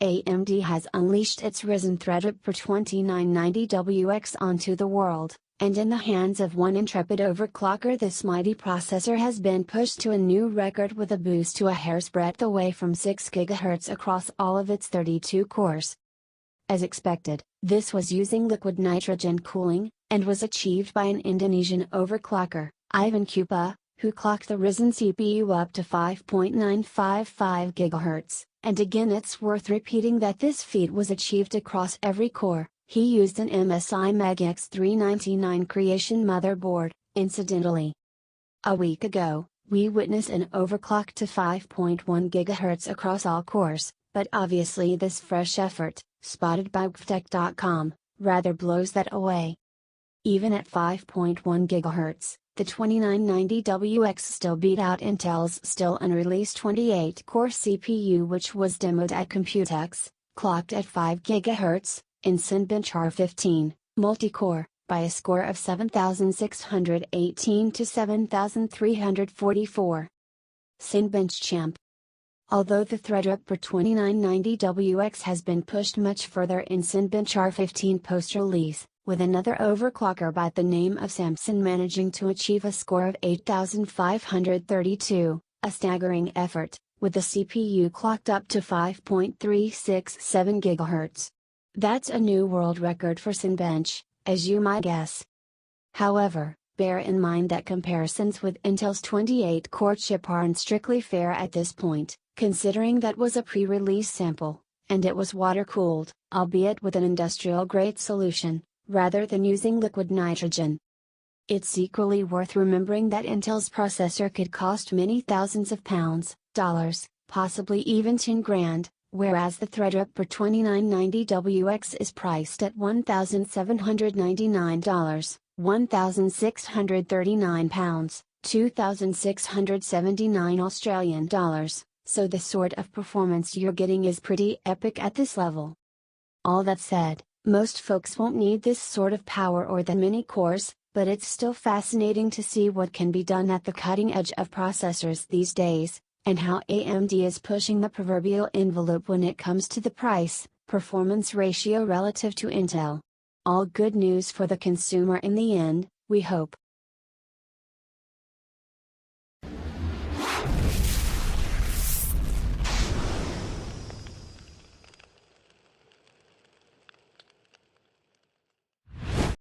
AMD has unleashed its Ryzen Threadripper 2990WX onto the world, and in the hands of one intrepid overclocker this mighty processor has been pushed to a new record with a boost to a hair's breadth away from 6 GHz across all of its 32 cores. As expected, this was using liquid nitrogen cooling, and was achieved by an Indonesian overclocker, Ivan Kupa, who clocked the Ryzen CPU up to 5.955 GHz, and again it's worth repeating that this feat was achieved across every core. He used an MSI MADTECH 399 Creation motherboard, incidentally. A week ago, we witnessed an overclock to 5.1 GHz across all cores, but obviously this fresh effort, spotted by MADTECH.com, rather blows that away. Even at 5.1 GHz, the 2990WX still beat out Intel's still unreleased 28-core CPU, which was demoed at Computex, clocked at 5 GHz, in Cinebench R15, multi-core, by a score of 7618 to 7344. Cinebench champ. Although the Threadripper 2990WX has been pushed much further in Cinebench R15 post-release, with another overclocker by the name of Samson managing to achieve a score of 8532, a staggering effort, with the CPU clocked up to 5.367 GHz. That's a new world record for Cinebench, as you might guess. However, bear in mind that comparisons with Intel's 28-core chip aren't strictly fair at this point, considering that was a pre-release sample, and it was water-cooled, albeit with an industrial-grade solution, rather than using liquid nitrogen. It's equally worth remembering that Intel's processor could cost many thousands of pounds, dollars, possibly even 10 grand, whereas the Threadripper 2990WX is priced at $1,799, 1,639 pounds, 2,679 Australian dollars, so the sort of performance you're getting is pretty epic at this level. All that said, most folks won't need this sort of power or the many cores, but it's still fascinating to see what can be done at the cutting edge of processors these days, and how AMD is pushing the proverbial envelope when it comes to the price-performance ratio relative to Intel. All good news for the consumer in the end, we hope.